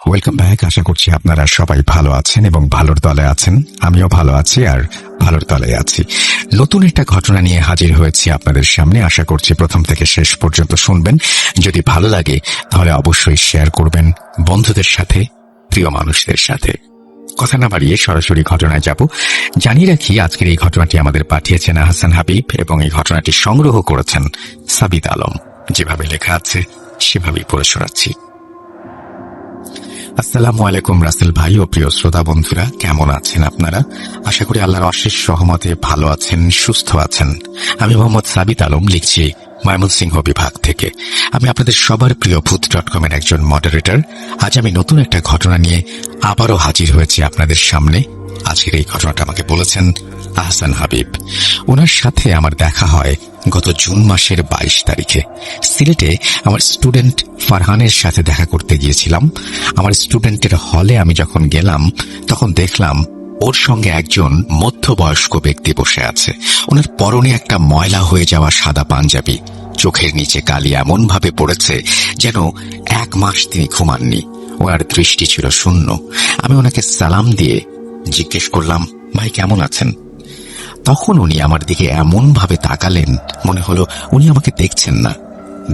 Welcome back. আশা করছি আপনারা সবাই ভালো আছেন এবং ভালোর দলে আছেন। আমিও ভালো আছি আর ভালোর দলে আছি। নতুন একটা ঘটনা নিয়ে হাজির হয়েছি আপনাদের সামনে। আশা করছি প্রথম থেকে শেষ পর্যন্ত শুনবেন। যদি ভালো লাগে তাহলে অবশ্যই শেয়ার করবেন বন্ধুদের সাথে, প্রিয় মানুষদের সাথে। কথা না বাড়িয়ে সরাসরি ঘটনায় যাব। জানিয়ে রাখি, আজকের এই ঘটনাটি আমাদের পাঠিয়েছেন আহসান হাবিব এবং এই ঘটনাটি সংগ্রহ করেছেন সাবিত আলম। যেভাবে লেখা আছে সেভাবেই পড়ে শোনাচ্ছি। আসসালামু আলাইকুম রাসেল ভাই ও প্রিয় শ্রোতা বন্ধুরা, কেমন আছেন আপনারা? আশা করি আল্লাহর অশেষ রহমতে ভালো আছেন, সুস্থ আছেন। আমি মোহাম্মদ সাবিত আলম, লিখছি ময়মনসিংহ বিভাগ থেকে। আমি আপনাদের সবার প্রিয় ভূত.com এর একজন মডারেটর। আজ আমি নতুন একটা ঘটনা নিয়ে আবারও হাজির হয়েছি আপনাদের সামনে। আজকের এই ঘটনাটা আমাকে বলেছেন আহসান হাবিব। ওনার সাথে আমার দেখা হয় গত জুন মাসের 22 তারিখে। সিলেটে আমার স্টুডেন্ট ফারহানের সাথে দেখা করতে গিয়েছিলাম। আমার স্টুডেন্টের হলে আমি যখন গেলাম তখন দেখলাম ওর সঙ্গে একজন মধ্যবয়স্ক ব্যক্তি বসে আছে। ওনার পরনে একটা ময়লা হয়ে যাওয়া সাদা পাঞ্জাবি, চোখের নিচে কালি এমন ভাবে পড়েছে যেন 1 মাস তিনি ঘুমাননি। ওনার দৃষ্টি ছিল শূন্য। আমি ওনাকে সালাম দিয়ে জিজ্ঞেস করলাম, ভাই কেমন আছেন? তখন উনি আমার দিকে এমন ভাবে তাকালেন, মনে হলো উনি আমাকে দেখছেন না,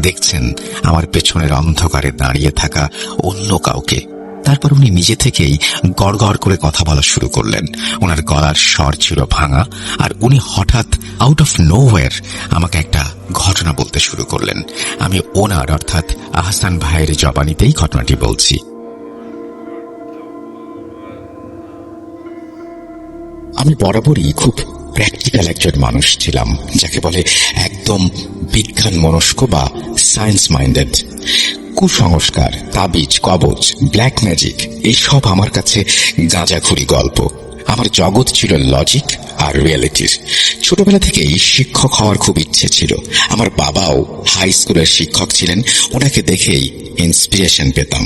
দেখছেন আমার পেছনের অন্ধকারে দাঁড়িয়ে থাকা অন্য কাউকে। তারপর উনি নিজে থেকেই গড়গড় করে কথা বলা শুরু করলেন। ওনার গলার স্বর ছিল ভাঙা আর উনি হঠাৎ আউট অফ নোওয়্যার আমাকে একটা ঘটনা বলতে শুরু করলেন। আমি ওনার অর্থাৎ আহসান ভাইয়ের জবানিতেই ঘটনাটি বলছি। আমি বরাবরই খুব প্র্যাকটিক্যাল একজন মানুষ ছিলাম, যাকে বলে একদম বিজ্ঞান মনস্ক বা সায়েন্স মাইন্ডেড। কুসংস্কার, তাবিজ, কবচ, ব্ল্যাক ম্যাজিক এইসব আমার কাছে গাঁজাখুরি গল্প। আমার জগৎ ছিল লজিক আর রিয়েলিটির। ছোটবেলা থেকেই শিক্ষক হওয়ার খুব ইচ্ছে ছিল। আমার বাবাও হাই স্কুলের শিক্ষক ছিলেন। ওনাকে দেখেই ইন্সপিরেশন পেতাম।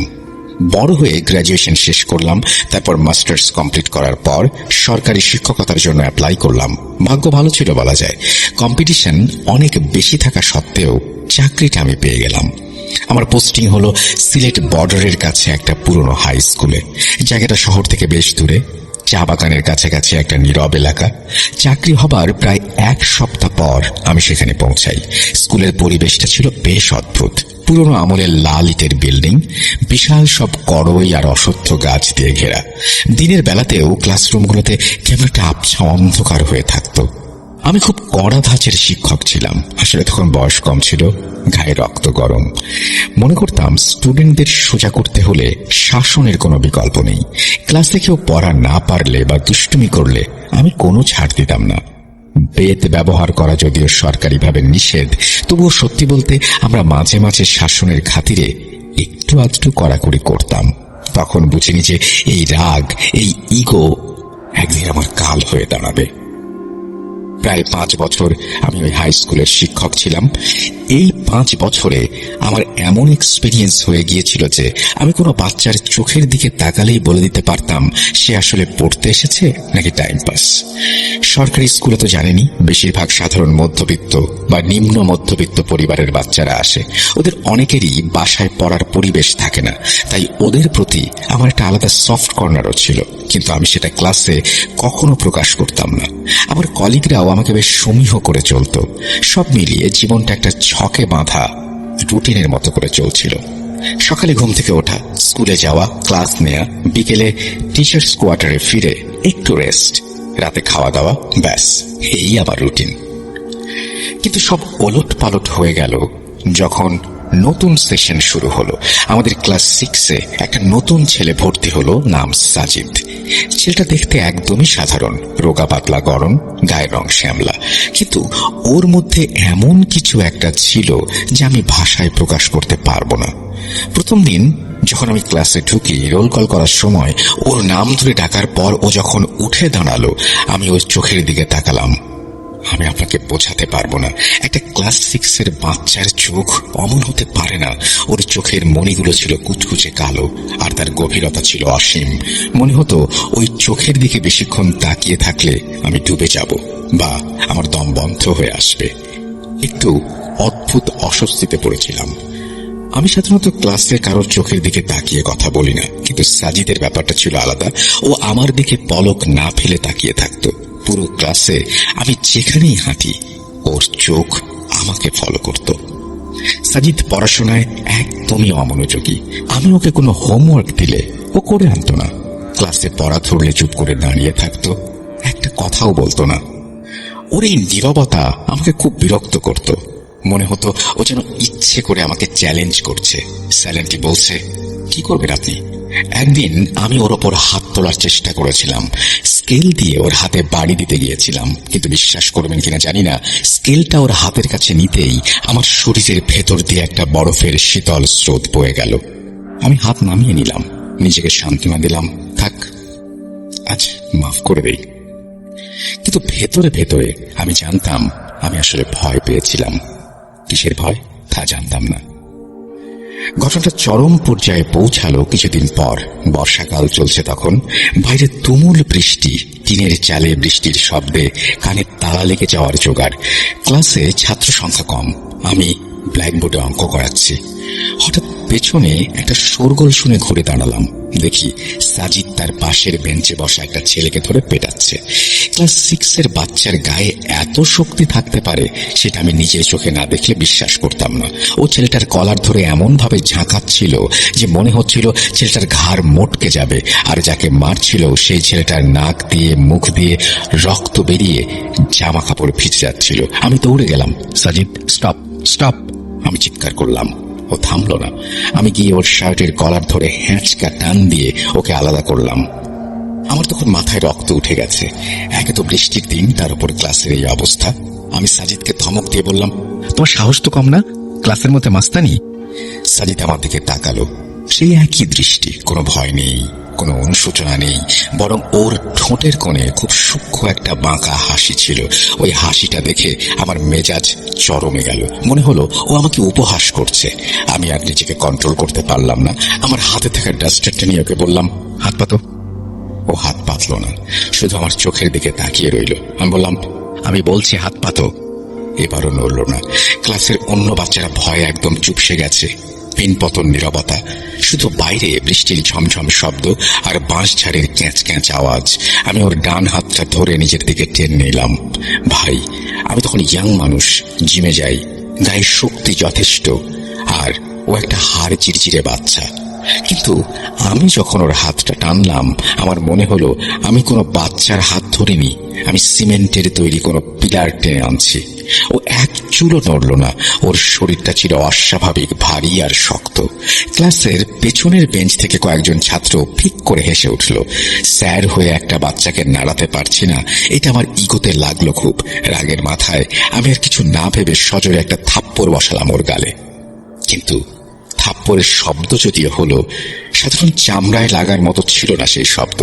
বড় হয়ে গ্র্যাজুয়েশন শেষ করলাম। তারপর মাস্টার্স কমপ্লিট করার পর সরকারি শিক্ষকতার জন্য অ্যাপ্লাই করলাম। ভাগ্য ভালো ছিল বলা যায়। কম্পিটিশন অনেক বেশি থাকা সত্ত্বেও চাকরিটা আমি পেয়ে গেলাম। আমার পোস্টিং হলো সিলেট বর্ডারের কাছে একটা পুরনো হাই স্কুলে। জায়গাটা শহর থেকে বেশ দূরে, চা বাগানের কাছাকাছি একটা নীরব এলাকা। চাকরি হবার প্রায় 1 সপ্তাহ পর আমি সেখানে পৌঁছাই। স্কুলের পরিবেশটা ছিল বেশ অদ্ভুত। পুরনো আমলের লাল ইটের বিল্ডিং, বিশাল সব কড়ই আর অশ্বত্থ গাছ দিয়ে ঘেরা। দিনের বেলাতেও ক্লাসরুমগুলোতে কেমন একটা আবছা অন্ধকার হয়ে থাকত। আমি খুব কড়া ধাঁচের শিক্ষক ছিলাম। আসলে তখন বয়স কম ছিল, গায়ে রক্ত গরম। মনে করতাম স্টুডেন্টদের সোজা করতে হলে শাসনের কোনো বিকল্প নেই। ক্লাসে কেউ পড়া না পারলে বা দুষ্টুমি করলে আমি কোনো ছাড় দিতাম না। বেত ব্যবহার করা যদিও সরকারিভাবে নিষেধ, তবুও সত্যি বলতে আমরা মাঝে মাঝে শাসনের খাতিরে একটু আধটু কড়াকড়ি করতাম। তখন বুঝিনি যে এই রাগ, এই ইগো একদিন আমার কাল হয়ে দাঁড়াবে। প্রায় 5 বছর আমি ওই হাই স্কুলের শিক্ষক ছিলাম। এই 5 বছরে আমার এমন এক্সপিরিয়েন্স হয়ে গিয়েছিল যে আমি কোনো বাচ্চার চোখের দিকে তাকালেই বলে দিতে পারতাম সে আসলে পড়তে এসেছে নাকি টাইম পাস। সরকারি স্কুলে তো জানেনি, বেশিরভাগ সাধারণ মধ্যবিত্ত বা নিম্ন মধ্যবিত্ত পরিবারের বাচ্চারা আসে। ওদের অনেকেরই বাসায় পড়ার পরিবেশ থাকে না, তাই ওদের প্রতি আমার একটা আলাদা সফট কর্নারও ছিল, কিন্তু আমি সেটা ক্লাসে কখনো প্রকাশ করতাম না। আমার কলিগরাও আমাকে বেশ সমীহ করে চলত। সব মিলিয়ে জীবনটা একটা ছকে বাঁধা রুটিনের মতো করে চলছিল। সকালে ঘুম থেকে ওঠা, স্কুলে যাওয়া, ক্লাস নেয়া, বিকেলে টিচার্স কোয়ার্টারে ফিরে একটু রেস্ট, রাতে খাওয়া দাওয়া, ব্যাস এই আমার রুটিন। কিন্তু সব ওলট পালট হয়ে গেল যখন নতুন সেশন শুরু হলো। আমাদের ক্লাস 6-এ একটা নতুন ছেলে ভর্তি হলো, নাম সাজিদ। ছেলেটা দেখতে একদমই সাধারণ, রোগা পাতলা গরম, গায়ের রং শ্যামলা, কিন্তু ওর মধ্যে এমন কিছু একটা ছিল যা আমি ভাষায় প্রকাশ করতে পারবো না। প্রথম দিন যখন আমি ক্লাসে ঢুকি, রোল কল করার সময় ওর নাম ধরে ডাকার পর ও যখন উঠে দাঁড়ালো, আমি ওর চোখের দিকে তাকালাম। আমি আপনাকে বোঝাতে পারবো না, একটা ক্লাস 6-এর বাচ্চার চোখ অমন হতে পারে না। ওর চোখের মণিগুলো ছিল কুচকুচে কালো আর তার গভীরতা ছিল অসীম। মনে হতো ওই চোখের দিকে বেশিক্ষণ তাকিয়ে থাকলে আমি ডুবে যাব বা আমার দম বন্ধ হয়ে আসবে। একটু অদ্ভুত অস্বস্তিতে পড়েছিলাম। আমি সাধারণত ক্লাসে কারোর চোখের দিকে তাকিয়ে কথা বলি না, কিন্তু সাজিদের ব্যাপারটা ছিল আলাদা। ও আমার দিকে পলক না ফেলে তাকিয়ে থাকতো। পুরো ক্লাসে আমি যেখানেই হাঁটি ওর চোখ আমাকে ফলো করত। সাজিদ পড়াশোনায় একদমই অমনোযোগী। আমি ওকে কোনো হোমওয়ার্ক দিলে ও করে আনতো না। ক্লাসে পড়া ধরলে চুপ করে দাঁড়িয়ে থাকতো, একটা কথাও বলতো না। ওর এই নীরবতা আমাকে খুব বিরক্ত করত। মনে হতো ও যেন ইচ্ছে করে আমাকে চ্যালেঞ্জ করছে। সাইলেন্টলি বলছে, কি করবেন আপনি? একদিন আমি ওর ওপর হাত তোলার চেষ্টা করেছিলাম। স্কেল দিয়ে ওর হাতে বাড়ি দিতে গিয়েছিলাম, কিন্তু বিশ্বাস করবেন কিনা জানি না, স্কেলটা ওর হাতের কাছে নিতেই আমার শরীরের ভেতর দিয়ে একটা বরফের শীতল স্রোত বয়ে গেল। আমি হাত নামিয়ে নিলাম, নিজেকে সান্ত্বনা দিলাম, থাক আজ মাফ করে দেই। কিন্তু ভেতরে ভেতরে আমি জানতাম আমি আসলে ভয় পেয়েছিলাম। কিসের ভয় তা জানতাম না। ঘটনাটা চরম পর্যায়ে পৌঁছালো কিছুদিন পর। বর্ষাকাল চলছে তখন। বাইরে তুমুল বৃষ্টি, টিনের চালে বৃষ্টির শব্দে কানে তালা লেগে যাওয়ার জোগাড়। ক্লাসে ছাত্র সংখ্যা কম। আমি ব্ল্যাকবোর্ডে অঙ্ক করাচ্ছি। হঠাৎ পেছনে একটা শোরগোল শুনে ঘুরে দাঁড়ালাম। দেখি সাজিদ তার পাশের বেঞ্চে বসা একটা ছেলেকে ধরে পেটাচ্ছে। ক্লাস 6-এর বাচ্চার গায়ে এত শক্তি থাকতে পারে সেটা আমি নিজের চোখে না দেখলে বিশ্বাস করতাম না। ও ছেলেটার কলার ধরে এমন ভাবে ঝাঁকাচ্ছিল যে মনে হচ্ছিল ছেলেটার ঘাড় মটকে যাবে, আর যাকে মারছিল সেই ছেলেটার নাক দিয়ে মুখ দিয়ে রক্ত বেরিয়ে জামা কাপড় ভিজে যাচ্ছিল। আমি দৌড়ে গেলাম, সাজিদ স্টপ স্টপ, আমি চিৎকার করলাম। ও থামলো না। আমি গিয়ে ওর শার্টের কলার ধরে হ্যাঁচকা টান দিয়ে ওকে আলাদা করলাম। আমার তখন মাথায় রক্ত উঠে গেছে। একে তো বৃষ্টির দিন, তার উপর ক্লাসের এই অবস্থা। আমি সাজিদকে ধমক দিয়ে বললাম, তোমার সাহস তো কম না, ক্লাসের মধ্যে মাস্তানি? সাজিদ আমার দিকে তাকালো। সেই একই দৃষ্টি, কোনো ভয় নেই, কোনো অনুশোচনা নেই, বরং ওর ঠোঁটের কোণে খুব সূক্ষ্ম একটা বাঁকা হাসি ছিল। ওই হাসিটা দেখে আমার মেজাজ চরমে গেল। মনে হলো ও আমাকে উপহাস করছে। আমি আর নিজেকে কন্ট্রোল করতে পারলাম না। আমার হাতে থাকা ডাস্টারটা নিয়ে ওকে বললাম, হাত পাতো। ও হাত পাতল না, শুধু আমার চোখের দিকে তাকিয়ে রইল। আমি বললাম, আমি বলছি হাত পাতো। এবারও নড়ল না। ক্লাসের অন্য বাচ্চারা ভয়ে একদম চুপসে গেছে। পিনপতন নীরবতা, শুধু বাইরে বৃষ্টির ঝমঝম শব্দ আর বাঁশঝাড়ের ক্যাঁচ ক্যাঁচ আওয়াজ। আমি ওর ডান হাতটা ধরে নিজের দিকে টেনে নিলাম। ভাই, আমি তখন ইয়াং মানুষ, জিমে যাই, গায়ে শক্তি যথেষ্ট, আর ও একটা হাড় চিরচিরে বাচ্চা। কিন্তু আমি যখন ওর হাতটা টানলাম, আমার মনে হলো আমি কোনো বাচ্চার হাত ধরিনি, আমি সিমেন্টের তৈরি কোনো পিলার টেনে আনছি। ও এক চুলও নড়ল না। ওর শরীরটা ছিল অস্বাভাবিক ভারী আর শক্ত। ক্লাসের পেছনের বেঞ্চ থেকে কয়েকজন ছাত্র ফিক করে হেসে উঠল। স্যার হয়ে একটা বাচ্চাকে নাড়াতে পারছি না, এটা আমার ইগোতে লাগলো খুব। রাগের মাথায় আমি আর কিছু না ভেবে সজোরে একটা থাপ্পড় বসালাম ওর গালে। কিন্তু থাপ্পড়ের শব্দ যদিও হলো, সাধারণ চামড়ায় লাগার মতো ছিল না সেই শব্দ।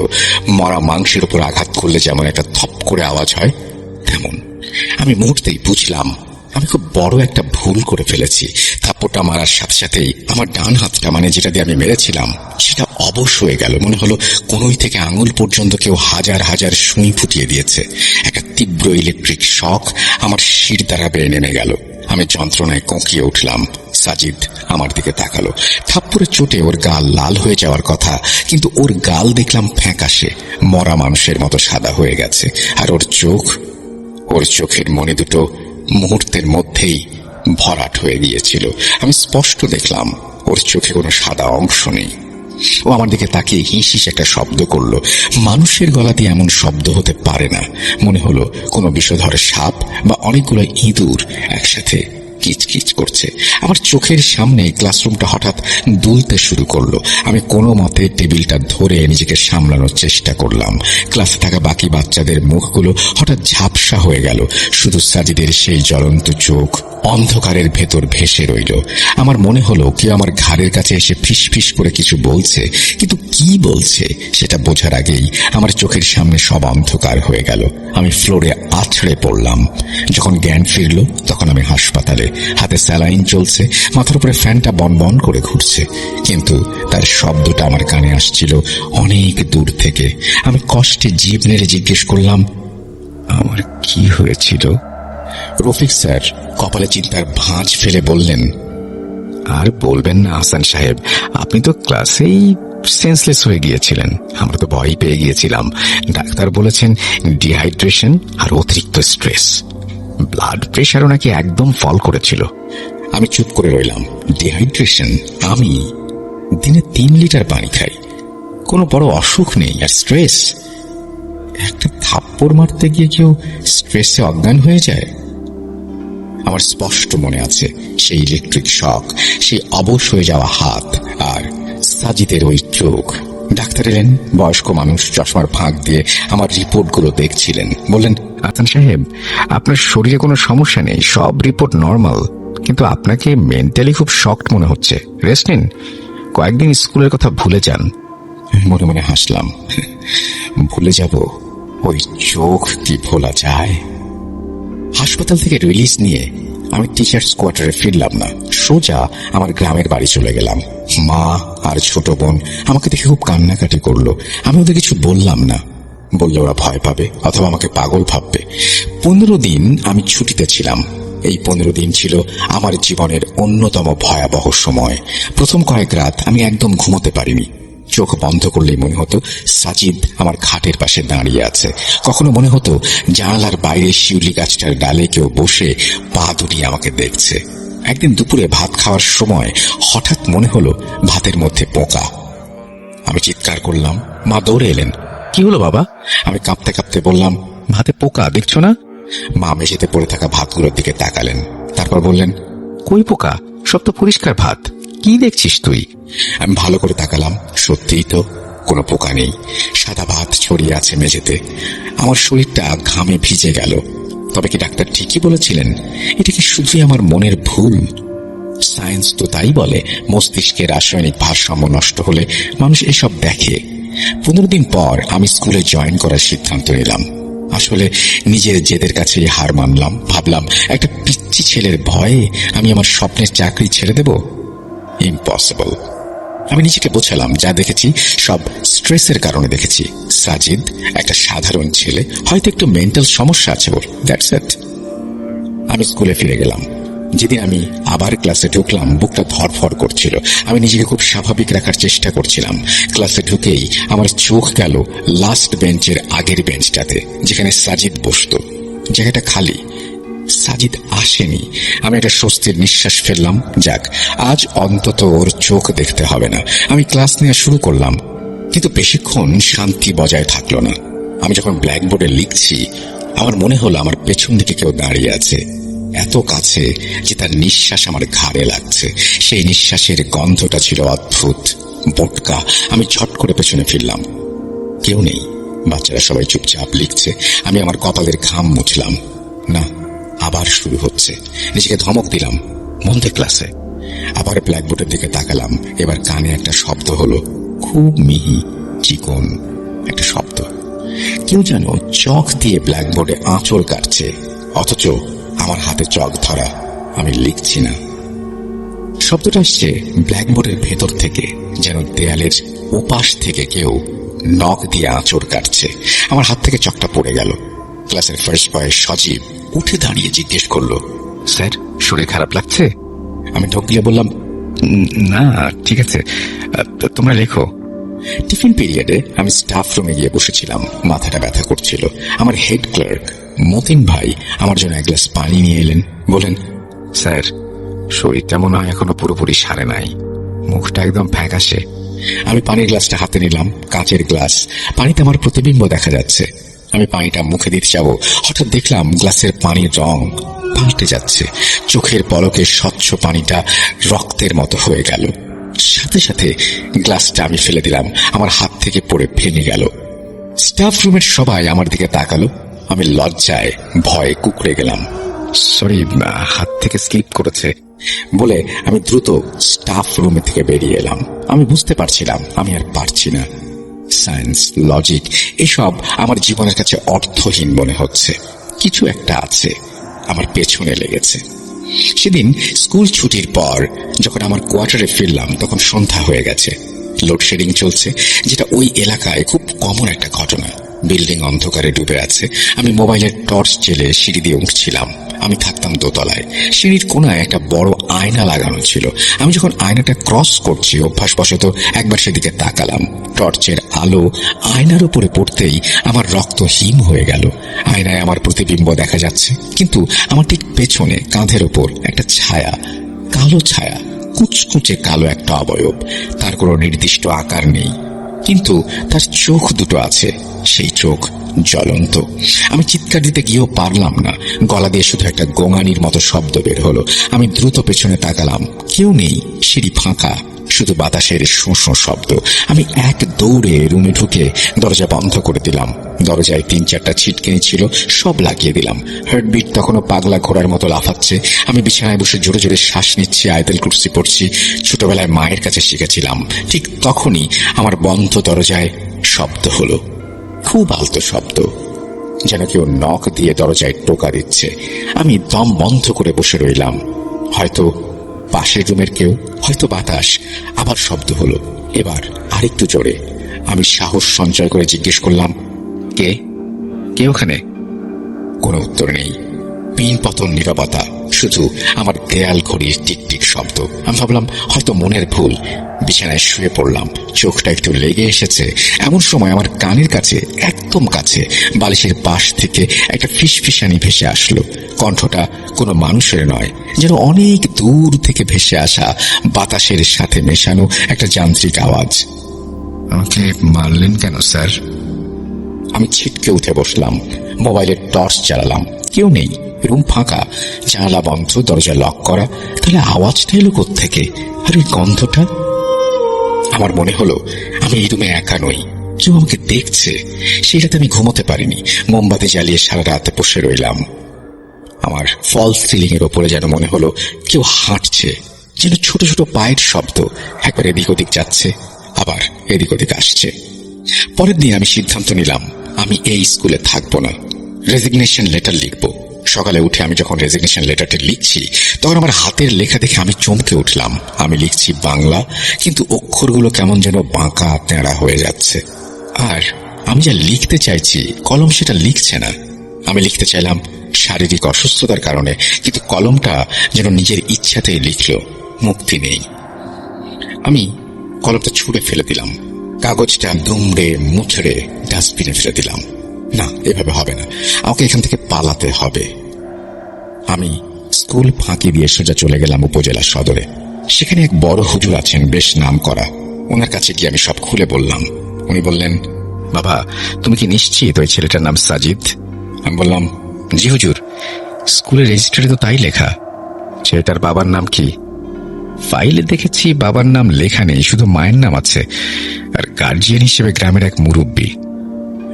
মরা মাংসের উপর আঘাত করলে যেমন একটা থপ করে আওয়াজ হয়, তেমন। আমি মুহূর্তেই বুঝলাম আমি খুব বড় একটা ভুল করে ফেলেছি। থাপ্পড়টা মারার সাথে সাথেই আমার ডান হাতটা, মানে যেটা দিয়ে আমি মেরেছিলাম, সেটা অবশ হয়ে গেল। মনে হলো কোনোই থেকে আঙুল পর্যন্ত কেউ হাজার হাজার সুই ফুটিয়ে দিয়েছে। একটা তীব্র ইলেকট্রিক শক আমার শির দ্বারা বেয়ে নেমে গেল। আমি যন্ত্রণায় কোঁকিয়ে উঠলাম। সাজিদ আমার দিকে তাকালো। থাপ্পড়ের চোটে ওর গাল লাল হয়ে যাওয়ার কথা, কিন্তু ওর গাল দেখলাম ফ্যাকাশে, মরা মানুষের মতো সাদা হয়ে গেছে। আর ওর চোখের মনি দুটো মুহূর্তের মধ্যেই ভরাট হয়ে গিয়েছিল। আমি স্পষ্ট দেখলাম ওর চোখে কোনো সাদা অংশ নেই। ও আমার দিকে তাকিয়ে হিস হিস একটা শব্দ করলো। মানুষের গলা দিয়ে এমন শব্দ হতে পারে না। মনে হলো কোনো বিষধর সাপ বা অনেকগুলো ইঁদুর একসাথে কিচকিচ করছে। আমার চোখের সামনে ক্লাসরুমটা হঠাৎ দুলতে শুরু করলো। আমি কোনো মতে টেবিলটা ধরে নিজেকে সামলানোর চেষ্টা করলাম। ক্লাসে থাকা বাকি বাচ্চাদের মুখগুলো হঠাৎ ঝাপসা হয়ে গেল। শুধু সাজিদের সেই জ্বলন্ত চোখ অন্ধকারের ভেতর ভেসে রইল। আমার মনে হলো কেউ আমার ঘাড়ের কাছে এসে ফিসফিস করে কিছু বলছে, কিন্তু কি বলছে সেটা বোঝার আগেই আমার চোখের সামনে সব অন্ধকার হয়ে গেল। আমি ফ্লোরে আছড়ে পড়লাম। যখন জ্ঞান ফিরল তখন আমি হাসপাতালে, হাতে স্যালাইন চলছে, মাথার উপরে ফ্যানটা বনবন করে ঘুরছে, কিন্তু তার শব্দটা আমার কানে আসছিল অনেক দূর থেকে। আমি কষ্টে জিভ নেড়ে জিজ্ঞেস করলাম, আমার কি হয়েছিল? রফিক স্যার কপালে চিন্তার ভাঁজ ফেলে বললেন, আর বলবেন না হাসান সাহেব, আপনি তো ক্লাসেই সেন্সলেস হয়ে গিয়েছিলেন। আমরা তো ভয় পেয়ে গিয়েছিলাম। ডাক্তার বলেছেন ডিহাইড্রেশন আর অতিরিক্ত স্ট্রেস। ব্লাড প্রেশারও নাকি একদম ফল করেছিল। আমি চুপ করে রইলাম। ডিহাইড্রেশন? আমি দিনে 3 লিটার পানি খাই, কোনো বড় অসুখ নেই। আর স্ট্রেস? একটা থাপ্পড় মারতে গিয়ে কেউ স্ট্রেসে অজ্ঞান হয়ে যায়? আমার স্পষ্ট মনে আছে সেই ইলেকট্রিক শক, সেই অবশ হয়ে যাওয়া হাত, আর সাজিদের ওই চোখ। ডাক্তার এলেন, বয়স্ক মানুষ, চশমার ফাঁক দিয়ে আমার রিপোর্টগুলো দেখছিলেন। বললেন, হাসান সাহেব, আপনার শরীরে কোনো সমস্যা নেই, সব রিপোর্ট নর্মাল, কিন্তু আপনাকে মেন্টালি খুব শকড মনে হচ্ছে। রেস্ট নিন, কয়েকদিন স্কুলের কথা ভুলে যান। মনে মনে হাসলাম। ভুলে যাব? ওই চোখ কি ভোলা যায়? হাসপাতাল থেকে রিলিজ নিয়ে আমি টিচার্স কোয়ার্টারে ফিরলাম না, সোজা আমার গ্রামের বাড়ি চলে গেলাম। মা আর ছোট বোন আমাকে দেখে খুব কান্নাকাটি করলো। আমি ওদের কিছু বললাম না, বললে ওরা ভয় পাবে অথবা আমাকে পাগল ভাববে। 15 দিন আমি ছুটিতে ছিলাম। এই 15 দিন ছিল আমার জীবনের অন্যতম ভয়াবহ সময়। প্রথম কয়েক রাত আমি একদম ঘুমোতে পারিনি। চোখ বন্ধ করলেই মনে হতো সাজিদ আমার খাটের পাশে দাঁড়িয়ে আছে। কখনো মনে হতো জানালার বাইরে শিউলি গাছটার ডালে কেউ বসে পা দুটিয়ে আমাকে দেখছে। একদিন দুপুরে ভাত খাওয়ার সময় হঠাৎ মনে হলো ভাতের মধ্যে পোকা। আমি চিৎকার করলাম। মা দৌড়ে এলেন। কি হলো বাবা? আমি কাঁপতে কাঁপতে বললাম, ভাতে পোকা দেখছো না? মা মেঝেতে পড়ে থাকা ভাতগুলোর দিকে তাকালেন, তারপর বললেন, কই পোকা? সব তো পরিষ্কার ভাত, কি দেখছিস তুই? আমি ভালো করে তাকালাম। সত্যিই তো, কোনো পোকা নেই। সাদা ভাত ছড়িয়ে আছে মেঝেতে। আমার শরীরটা ঘামে ভিজে গেল। তবে কি ডাক্তার ঠিকই বলেছিলেন? এটা কি শুধুই আমার মনের ভুল? সায়েন্স তো তাই বলে, মস্তিষ্কের রাসায়নিক ভারসাম্য নষ্ট হলে মানুষ এসব দেখে। 15 দিন পর আমি স্কুলে জয়েন করার সিদ্ধান্ত নিলাম। আসলে নিজের জেদের কাছেই হার মানলাম। ভাবলাম, একটা পিচ্চি ছেলের ভয়ে আমি আমার স্বপ্নের চাকরি ছেড়ে দেব? ইম্পসিবল। আমি নিজেকে বোঝালাম, যা দেখেছি সব স্ট্রেসের কারণে দেখেছি। সাজিদ একটা সাধারণ ছেলে, হয়তো একটু মেন্টাল সমস্যা আছে ওর, দ্যাটস ইট। আমি স্কুলে ফিরে গেলাম। যেদিন আমি আবার ক্লাসে ঢুকলাম, বুকটা ধড়ফড় করছিল। আমি নিজেকে খুব স্বাভাবিক রাখার চেষ্টা করছিলাম। ক্লাসে ঢুকেই আমার চোখ গেল লাস্ট বেঞ্চের আগের বেঞ্চটাতে, যেখানে সাজিদ বসতো। জায়গাটা খালি, সাজিদ আসেনি। আমি একটা স্বস্তির নিঃশ্বাস ফেললাম। যাক, আজ অন্তত ওর চোখ দেখতে হবে না। আমি ক্লাস নেওয়া শুরু করলাম, কিন্তু বেশিক্ষণ শান্তি বজায় থাকলো না। আমি যখন ব্ল্যাকবোর্ডে লিখছি, আমার মনে হলো আমার পেছন দিকে কেউ দাঁড়িয়ে আছে, এত কাছে যে তার নিঃশ্বাস আমার ঘাড়ে লাগছে। সেই নিঃশ্বাসের গন্ধটা ছিল অদ্ভুত, বোটকা। আমি ঝট করে পেছনে ফিরলাম। কেউ নেই, বাচ্চারা সবাই চুপচাপ লিখছে। আমি আমার কপালের ঘাম মুছলাম। না, আবার শুরু হচ্ছে। নিজেকে ধমক দিলাম, মন দে ক্লাসে। আবার ব্ল্যাকবোর্ডের দিকে তাকালাম। এবার কানে একটা শব্দ হলো, খুব মিহি চিকন একটা শব্দ। কেউ যেন চক দিয়ে ব্ল্যাকবোর্ডে আঁচড় কাটছে, অথচ আমার হাতে চক ধরা। আমি লিখছি না। শব্দটা আসছে ব্ল্যাকবোর্ডের ভেতর থেকে, যেন দেয়ালের ওপাশ থেকে কেউ নখ দিয়ে আঁচড় কাটছে। আমার হাত থেকে চকটা পড়ে গেল। ক্লাসের ফার্স্ট বয় সজীব উঠে দাঁড়িয়ে জিজ্ঞেস করলো, স্যার, শরীর খারাপ লাগছে? আমি ঢোক গিয়ে বললাম, না, ঠিক আছে, তোমরা লেখো। টিফিন পিরিয়ডে আমি স্টাফ রুমে গিয়ে বসেছিলাম। মাথাটা ব্যথা করছিল। আমার হেড ক্লার্ক মতিন ভাই আমার জন্য এক গ্লাস পানি নিয়ে এলেন। বলেন, স্যার, শরীরটা মনে হয় এখনো পুরোপুরি সারে নাই, মুখটা একদম ফ্যাকাশে। আমি পানির গ্লাসটা হাতে নিলাম, কাঁচের গ্লাস। পানিতে আমার প্রতিবিম্ব দেখা যাচ্ছে। আমি পানিটা মুখে দিতে যাব, হঠাৎ দেখলাম গ্লাসের পানির রং পাল্টে যাচ্ছে। চোখের পলকে স্বচ্ছ পানিটা রক্তের মতো হয়ে গেল। সাথে সাথে গ্লাসটা আমি ফেলে দিলাম। আমার হাত থেকে পড়ে ভেঙে গেল। স্টাফ রুমের সবাই আমার দিকে তাকালো। আমি লজ্জায় ভয়ে কুঁকড়ে গেলাম। সরি, হাত থেকে স্লিপ করেছে বলে আমি দ্রুত স্টাফ রুম থেকে বেরিয়ে এলাম। আমি বুঝতে পারছিলাম আমি আর পারছি না। সায়েন্স, লজিক এসব আমার জীবনের কাছে অর্থহীন মনে হচ্ছে। কিছু একটা আছে আমার পেছনে লেগেছে। সেদিন স্কুল ছুটির পর যখন আমার কোয়ার্টারে ফিরলাম, তখন সন্ধ্যা হয়ে গেছে। লোডশেডিং চলছে, যেটা ওই এলাকায় খুব কমন একটা ঘটনা। বিল্ডিং অন্ধকারে ডুবে আছে। আমি মোবাইলের টর্চ জেলে সিঁড়ি দিয়ে উঠছিলাম। আমি থাকতাম দোতলায়। সিঁড়ির কোনায় একটা বড় আয়না লাগানো ছিল। আমি যখন আয়নাটা ক্রস করছি অভ্যাসবশত একবার সেদিকে তাকালাম। টর্চের আলো আয়নার উপরে পড়তেই আমার রক্ত হিম হয়ে গেল। আয়নায় আমার প্রতিবিম্ব দেখা যাচ্ছে, কিন্তু আমার ঠিক পেছনে কাঁধের ওপর একটা ছায়া, কালো ছায়া, কুচকুচে কালো একটা অবয়ব। তার কোনো নির্দিষ্ট আকার নেই, কিন্তু তার চোখ দুটো আছে। সেই চোখ জ্বলন্ত। আমি চিৎকার দিতে গিয়েও পারলাম না। গলা দিয়ে শুধু একটা গোঙানির মতো শব্দ বের হলো। আমি দ্রুত পেছনে তাকালাম। কেউ নেই, সিঁড়ি ফাঁকা, শুধু বাতাসের শোঁ শোঁ শব্দ। আমি এক দৌড়ে রুমে ঢুকে দরজা বন্ধ করে দিলাম। দরজায় 3-4টা ছিটকিনি ছিল, সব লাগিয়ে দিলাম। হার্টবিট তখনও পাগলা ঘোড়ার মতো লাফাচ্ছে। আমি বিছানায় বসে জোরে জোরে শ্বাস নিচ্ছি, আয়াতুল কুরসি পড়ছি। ছোটবেলায় মায়ের কাছে শিখেছিলাম। ঠিক তখনই আমার বন্ধ দরজায় শব্দ হলো, খুব আলতো শব্দ, যেন কেউ নখ দিয়ে দরজায় টোকা দিচ্ছে। আমি দম বন্ধ করে বসে রইলাম। হয়তো পাশের রুমের কেউ, হয়তো বাতাস। আবার শব্দ হলো, এবার আরেকটু জোরে। আমি সাহস সঞ্চয় করে জিজ্ঞেস করলাম, কে কে ওখানে? কোনো উত্তর নেই। পিন পতন নীরবতা, শুধু আমার দেয়াল ঘড়ির টিকটিক শব্দ। আমি ভাবলাম হয়তো মনের ভুল। বিছানায় শুয়ে পড়লাম। চোখটা একটু লেগে এসেছে। এমন সময় আমার কানের কাছে, একদম কাছে, বালিশের পাশ থেকে একটা ফিসফিসানি ভেসে আসলো। কণ্ঠটা কোনো মানুষের নয়, যেন অনেক দূর থেকে ভেসে আসা বাতাসের সাথে মেশানো একটা যান্ত্রিক আওয়াজ। আমাকে মারলেন কেন স্যার? আমি ছিটকে উঠে বসলাম। মোবাইলের টর্চ জ্বালালাম। কেউ নেই, রুম ফাঁকা, জানালা বন্ধ, দরজা লক করা। তাহলে আওয়াজটা এলো কোত্থেকে? আর ওই গন্ধটা? আমার মনে হলো আমি এই রুমে একা নই, কেউ আমাকে দেখছে। সেই রাতে আমি ঘুমোতে পারিনি। মোমবাতি জ্বালিয়ে সারা রাত বসে রইলাম। আমার ফলস সিলিং এর ওপরে যেন মনে হলো কেউ হাঁটছে, যেন ছোট ছোট পায়ের শব্দ। একবার এদিক ওদিক যাচ্ছে, আবার এদিক ওদিক আসছে। পরের দিন আমি সিদ্ধান্ত নিলাম, আমি এই স্কুলে থাকবো না, রেজিগনেশন লেটার লিখব। সকালে উঠে আমি যখন রেজিগনেশন লেটারটি লিখছি, তখন আমার হাতের লেখা দেখে আমি চমকে উঠলাম। আমি লিখছি বাংলা, কিন্তু অক্ষরগুলো কেমন যেন বাঁকা তেঁড়া হয়ে যাচ্ছে। আর আমি যা লিখতে চাইছি, কলম সেটা লিখছে না। আমি লিখতে চাইলাম শারীরিক অসুস্থতার কারণে, কিন্তু কলমটা যেন নিজের ইচ্ছাতেই লিখল। মুক্তি নেই। আমি কলমটা ছুঁড়ে ফেলে দিলাম। কাগজটা দুমড়ে মুচড়ে ডাস্টবিনে ফেলে দিলাম। না, এভাবে হবে না, আমাকে এখান থেকে পালাতে হবে। আমি স্কুল ফাঁকি দিয়ে সোজা চলে গেলাম উপজেলা সদরে। সেখানে এক বড় হুজুর আছেন, বেশ নাম করা। ওনার কাছে গিয়ে আমি সব খুলে বললাম। উনি বললেন, বাবা, তুমি কি নিশ্চিত ওই ছেলেটার নাম সাজিদ? আমি বললাম, জি হুজুর, স্কুলের রেজিস্ট্রারে তো তাই লেখা। ছেলেটার বাবার নাম কি? ফাইলে দেখেছি বাবার নাম লেখা নেই, শুধু মায়ের নাম আছে, আর গার্জিয়ান হিসেবে গ্রামের এক মুরব্বী।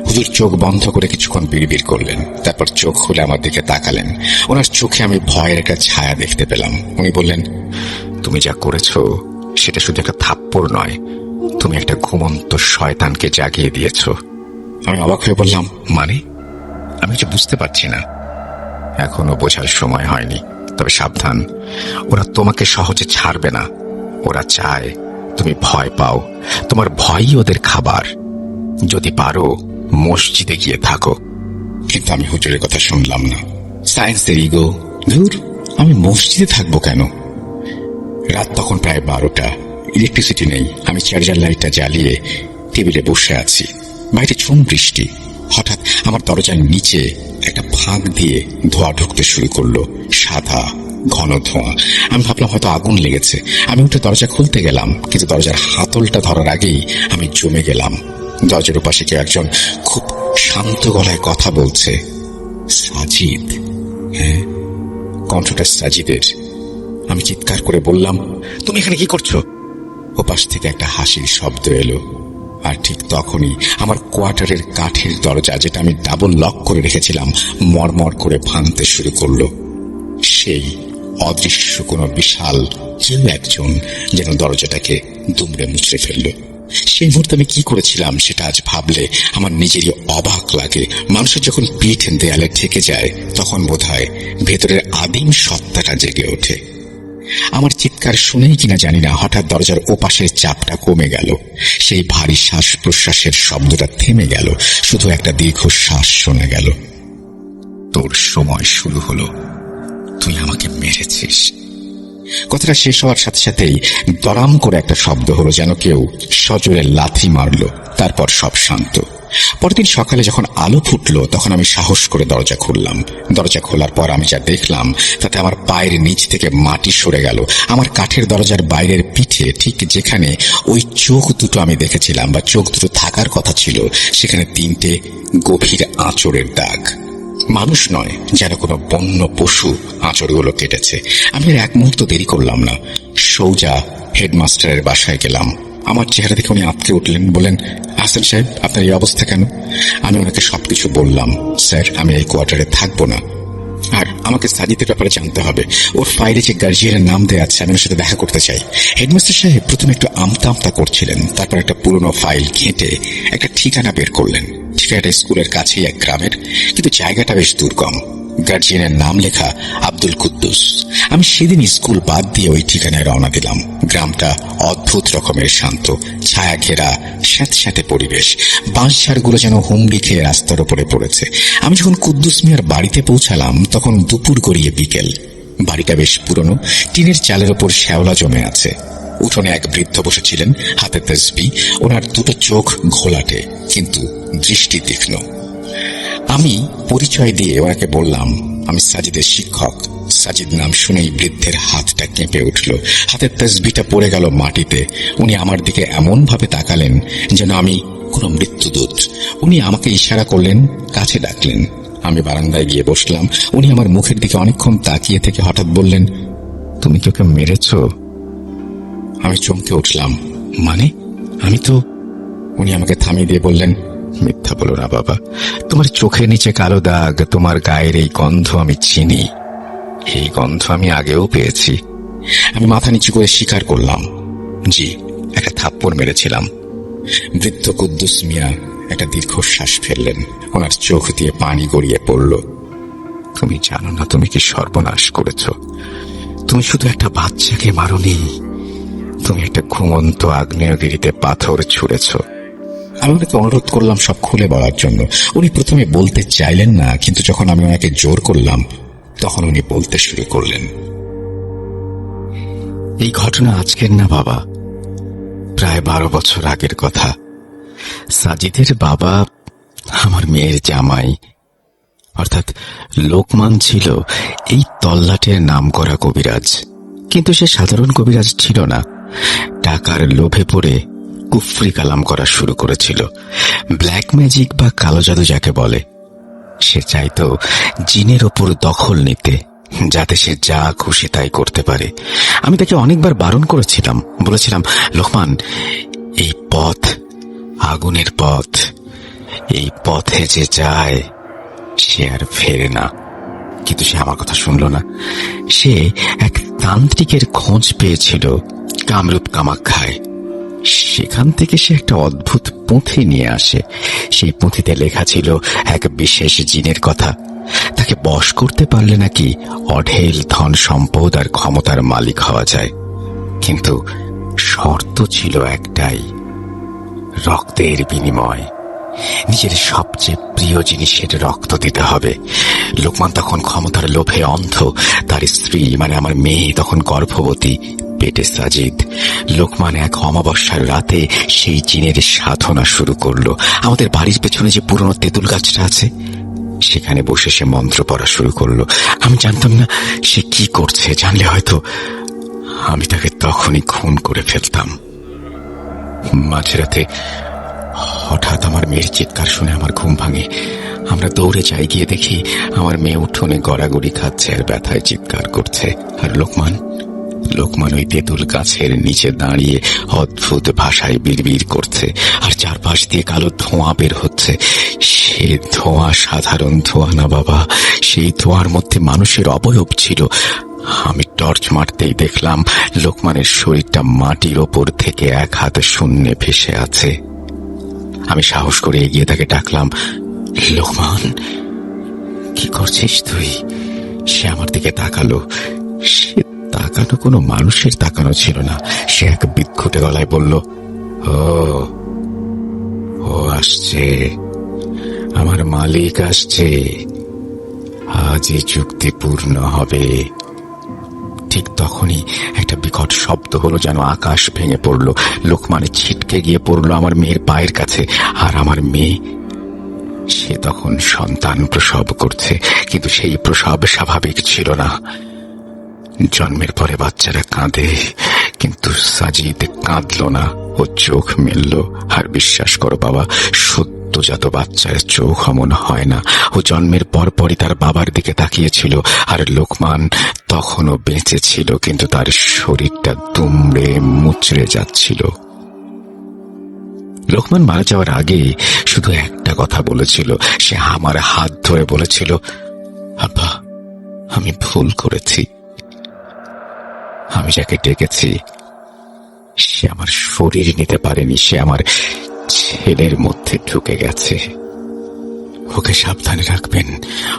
হুজুর চোখ বন্ধ করে কিছুক্ষণ বিড়বিড় করলেন, তারপর চোখ খুলে আমার দিকে তাকালেন। ওনার চোখে আমি ভয়ের একটা ছায়া দেখতে পেলাম। উনি বললেন, তুমি যা করেছ সেটা শুধু একটা থাপ্পড় নয়, তুমি একটা ঘুমন্ত শয়তানকে জাগিয়ে দিয়েছ। আমি অবাক হয়ে বললাম, মানে? আমি কিছু বুঝতে পারছি না। এখনো বোঝার সময় হয়নি, তবে সাবধান, ওরা তোমাকে সহজে ছাড়বে না। ওরা চায় তুমি ভয় পাও, তোমার ভয়ই ওদের খাবার। যদি পারো মসজিদে গিয়ে থাকো। কিন্তু আমি হুজুরের কথা শুনলাম না। সায়েন্সের ইগো। ধুর, আমি মসজিদে থাকবো কেন? রাত তখন প্রায় 12টা। ইলেকট্রিসিটি নেই। আমি চার্জার লাইটটা জ্বালিয়ে টেবিলে বসে আছি। বাইরে ঝুম বৃষ্টি। হঠাৎ আমার দরজার নিচে একটা ফাঁক দিয়ে ধোঁয়া ঢুকতে শুরু করলো, সাদা ঘন ধোঁয়া। আমি ভাবলাম হয়তো আগুন লেগেছে। আমি উঠে দরজা খুলতে গেলাম, কিন্তু দরজার হাতলটা ধরার আগেই আমি জমে গেলাম। দরজার উপাশে কেউ একজন খুব শান্ত গলায় কথা বলছে। সাজিদ। হ্যাঁ, কণ্ঠটা সাজিদের। আমি চিৎকার করে বললাম, তুমি এখানে কি করছো? ওপাশ থেকে একটা হাসির শব্দ এলো। আর ঠিক তখনই আমার কোয়ার্টারের কাঠের দরজা, যেটা আমি ডাবল লক করে রেখেছিলাম, মরমর করে ভাঙতে শুরু করলো। সেই অদৃশ্য কোনো বিশাল কেউ একজন যেন দরজাটাকে দুমড়ে মুচড়ে ফেললো। সেই মুহূর্তে আমি কি করেছিলাম সেটা আজ ভাবলে আমার নিজেরই অবাক লাগে। মানুষের যখন পিঠ দেয়ালে ঠেকে যায়, তখন বোধহয় ভেতরের আদিম সত্তাটা জেগে ওঠে। আমার চিৎকার শুনেই কিনা জানি না হঠাৎ দরজার ওপাশের চাপটা কমে গেল। সেই ভারী শ্বাস প্রশ্বাসের শব্দটা থেমে গেল, শুধু একটা দীর্ঘ শ্বাস শোনা গেল। তোর সময় শুরু হলো, তুই আমাকে মেরেছিস। কথাটা শেষ হওয়ার সাথে সাথেই দরাম করে একটা শব্দ হলো, যেন কেউ সজোরে লাথি মারল। তারপর সব শান্ত। পরদিন সকালে যখন আলো ফুটলো তখন আমি সাহস করে দরজা খুললাম। দরজা খোলার পর আমি যা দেখলাম তাতে আমার পায়ের নিচ থেকে মাটি সরে গেল। আমার কাঠের দরজার বাইরের পিঠে, ঠিক যেখানে ওই চোখ দুটো আমি দেখেছিলাম বা চোখ দুটো থাকার কথা ছিল, সেখানে 3টে গভীর আঁচড়ের দাগ। মানুষ নয়, যেন কোনো বন্য পশু আঁচড়গুলো কেটেছে। আমি আর এক মুহূর্ত দেরি করলাম না, সোজা হেডমাস্টারের বাসায় গেলাম। আমার চেহারা দেখে উনি আঁতকে উঠলেন, বলেন, আহসান সাহেব, আপনার এই অবস্থা কেন? আমি ওনাকে সবকিছু বললাম। স্যার, আমি এই কোয়ার্টারে থাকবো না, আর আমাকে সাজিদের ব্যাপারে জানতে হবে। ওর ফাইলে যে গার্জিয়ানের নাম দেওয়া আছে, আমি ওর সাথে দেখা করতে চাই। হেডমাস্টার সাহেব প্রথমে একটু আমতা আমতা করছিলেন, তারপর একটা পুরনো ফাইল ঘেঁটে একটা ঠিকানা বের করলেন। ঠিকানাটা স্কুলের কাছেই এক গ্রামের, কিন্তু জায়গাটা বেশ দুর্গম। গার্জিয়ানের নাম লেখা আব্দুল কুদ্দুস। আমি সেদিন স্কুল বাদ দিয়ে ওই ঠিকানায় রওনা দিলাম। গ্রামটা অদ্ভুত রকমের শান্ত, ছায়া ঘেরা স্যাঁতস্যাঁতে পরিবেশ। বাঁশঝাড়গুলো যেন হুমড়ি খেয়ে রাস্তার উপরে পড়েছে। আমি যখন কুদ্দুস মিয়ার বাড়িতে পৌঁছালাম তখন দুপুর গড়িয়ে বিকেল। বাড়িটা বেশ পুরনো, টিনের চালের ওপর শ্যাওলা জমে আছে। উঠোনে এক বৃদ্ধ বসেছিলেন, হাতে তসবিহ। ওনার দুটো চোখ ঘোলাটে, কিন্তু দৃষ্টি তীক্ষ্ণ। আমি পরিচয় দিয়ে ওনাকে বললাম, আমি সাজিদের শিক্ষক। সাজিদ নাম শুনেই বৃদ্ধের হাতটা কেঁপে উঠল, হাতের তসবিহটা পড়ে গেল মাটিতে। উনি আমার দিকে এমন ভাবে তাকালেন যেন আমি কোনো মৃত্যুদূত। উনি আমাকে ইশারা করলেন, কাছে ডাকলেন। আমি বারান্দায় গিয়ে বসলাম। উনি আমার মুখের দিকে অনেকক্ষণ তাকিয়ে থেকে হঠাৎ বললেন, তুমি কি ওকে মেরেছ? আমি চমকে উঠলাম, মানে? আমি তো... উনি আমাকে থামিয়ে দিয়ে বললেন, মিথ্যা বলো না বাবা, তোমার চোখের নিচে কালো দাগ, তোমার গায়ের এই গন্ধ আমি চিনি। এই গন্ধ আমি আগেও পেয়েছি। আমি মাথা নিচু করে স্বীকার করলাম, জি, একটা থাপ্পড় মেরেছিলাম। বৃদ্ধ কুদ্দুস মিয়া একটা দীর্ঘশ্বাস ফেললেন, ওনার চোখ দিয়ে পানি গড়িয়ে পড়ল। তুমি জানো না তুমি কি সর্বনাশ করেছ? তুমি শুধু একটা বাচ্চাকে মারোনি, তুমি একটা ঘুমন্ত আগ্নেয়গিরিতে পাথর ছুঁড়েছ। আমি ওনাকে অনুরোধ করলাম সব খুলে বলার জন্য। উনি প্রথমে বলতে চাইলেন না, কিন্তু যখন আমি ওনাকে জোর করলাম তখন উনি বলতে শুরু করলেন। এই ঘটনা আজকের না বাবা, প্রায় 12 বছর আগের কথা। সাজিদের বাবা আমার মেয়ের জামাই, অর্থাৎ লোকমান, ছিল এই তল্লাটের নামকরা কবিরাজ। কিন্তু সে সাধারণ কবিরাজ ছিল না। টাকার লোভে পড়ে কুফরি কালাম করা শুরু করেছিল, ব্ল্যাক ম্যাজিক বা কালো জাদু যাকে বলে। সে চাইতো জিনের ওপর দখল নিতে, যাতে সে যা খুশি তাই করতে পারে। আমি তাকে অনেকবার বারণ করেছিলাম, বলেছিলাম, লোকমান, এই পথ আগুনের পথ, এই পথে যে যায় সে আর ফেরে না। কিন্তু সে আমার কথা শুনল না। সে এক তান্ত্রিকের খোঁজ পেয়েছিল কামরূপ কামাখ্যায়। সেখান থেকে সে একটা অদ্ভুত পুঁথি নিয়ে আসে। সেই পুঁথিতে লেখা ছিল এক বিশেষ জিনের কথা। তাকে বশ করতে পারলে নাকি অঢেল ধন সম্পদ আর ক্ষমতার মালিক হওয়া যায়। কিন্তু শর্ত ছিল একটাই, রক্তের বিনিময়। নিজের সবচেয়ে প্রিয় জিনিসের রক্ত দিতে হবে। লোকমান তখন ক্ষমতার লোভে অন্ধ। তার স্ত্রী মানে আমার মেয়ে তখন গর্ভবতী, পেটে সাজিদ। লোকমান এক অমাবস্যার রাতে সেই জিনের সাধনা শুরু করলো। আমাদের বাড়ির পেছনে যে পুরনো তেঁতুল গাছটা আছে, সেখানে বসে সে মন্ত্র পড়া শুরু করলো। আমি জানতাম না সে কি করছে। জানলে হয়তো আমি তাকে তখনই খুন করে ফেলতাম। মাঝরাতে হঠাৎ আমার মেয়ের চিৎকার শুনে আমার ঘুম ভাঙে। আমরা দৌড়ে যাই, গিয়ে দেখি আমার মেয়ে উঠোনে গড়াগড়ি খাচ্ছে আর ব্যথায় চিৎকার করছে। আর লোকমান ওই তেঁতুল গাছের নিচে দাঁড়িয়ে অদ্ভুত ভাষায় বিড়বিড় করছে, আর চারপাশ দিয়ে কালো ধোঁয়া বের হচ্ছে। সে ধোঁয়া সাধারণ ধোঁয়া না বাবা, সেই ধোঁয়ার মধ্যে মানুষের অবয়ব ছিল। আমি টর্চ মারতেই দেখলাম লোকমানের শরীরটা মাটির ওপর থেকে এক হাত শূন্যে ভেসে আছে। আমি সাহস করে এগিয়ে তাকে ডাকলাম, লোকমান, কি করছিস তুই? সে আমার দিকে তাকালো। সে তাকানো কোনো মানুষের তাকানো ছিল না। সে এক বিদ্ঘুটে গলায় বলল, ও ও আসছে, আমার মালিক আসছে, আজই চুক্তি পূর্ণ হবে। ঠিক তখনই একটা বিকট শব্দ হলো, যেন আকাশ ভেঙে পড়ল। লোকমানে ছিটকে গিয়ে পড়ল আমার মেয়ের পায়ের কাছে। আর আমার মেয়ে, সে তখন সন্তান প্রসব করছে, কিন্তু সেই প্রসব স্বাভাবিক ছিল না। জন্মের পরে বাচ্চারা কাঁদে, কিন্তু সাজিদ কাঁদল না। ও চোখ মেলল। আর বিশ্বাস করো বাবা, সদ্যজাত বাচ্চার চোখ অমন হয় না। ও জন্মের পরপরই তার বাবার দিকে তাকিয়েছিল। আর লোকমান তখনও বেঁচে ছিল, কিন্তু তার শরীরটা দুমড়ে মুচড়ে যাচ্ছিল। লোকমান মারা যাওয়ার আগে শুধু একটা কথা বলেছিল। সে আমার হাত ধরে বলেছিল, আব্বা, আমি ভুল করেছি। আমি যাকে ডেকেছি সে আমার শরীর নিতে পারেনি, সে আমার ছেলের মধ্যে ঢুকে গেছে। ওকে সাবধানে রাখবেন,